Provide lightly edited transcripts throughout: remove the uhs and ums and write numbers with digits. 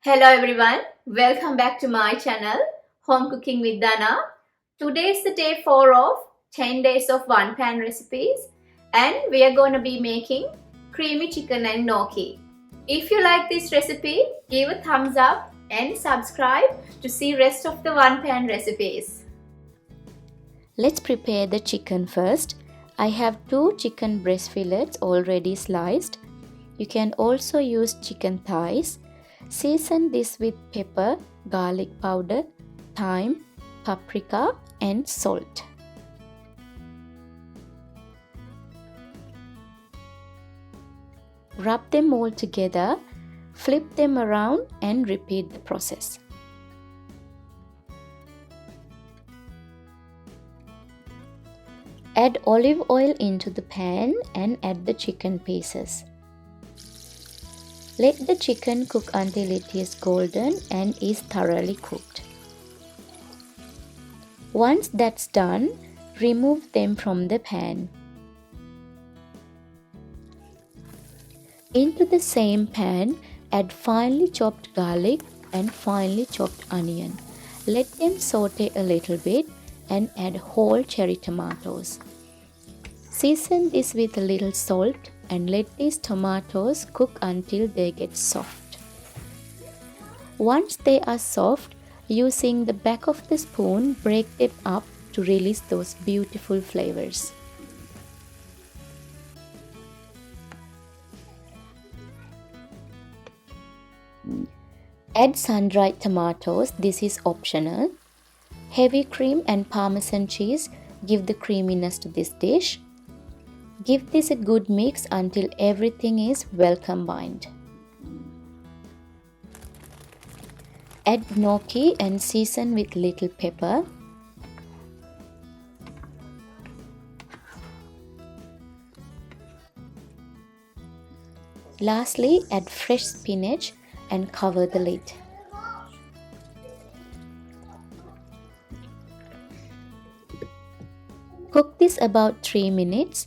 Hello everyone, welcome back to my channel Home Cooking with Dana. Today is the day 4 of 10 days of one pan recipes and we are going to be making creamy chicken and gnocchi. If you like this recipe, give a thumbs up and subscribe to see rest of the one pan recipes. Let's prepare the chicken first. I have 2 chicken breast fillets already sliced. You can also use chicken thighs. Season this with pepper, garlic powder, thyme, paprika and salt. Rub them all together, flip them around and repeat the process. Add olive oil into the pan and add the chicken pieces. Let the chicken cook until it is golden and is thoroughly cooked. Once that's done, remove them from the pan. Into the same pan, add finely chopped garlic and finely chopped onion. Let them saute a little bit and add whole cherry tomatoes. Season this with a little salt and let these tomatoes cook until they get soft. Once they are soft, using the back of the spoon, break them up to release those beautiful flavors. Add sun-dried tomatoes, this is optional. Heavy cream and parmesan cheese give the creaminess to this dish. Give this a good mix until everything is well combined. Add gnocchi and season with little pepper. Lastly, add fresh spinach and cover the lid. Cook this about 3 minutes.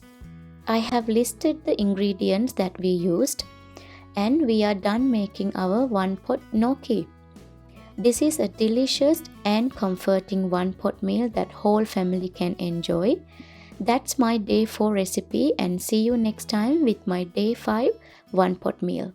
I have listed the ingredients that we used and we are done making our one-pot gnocchi. This is a delicious and comforting one-pot meal that whole family can enjoy. That's my day 4 recipe and see you next time with my day 5 one-pot meal.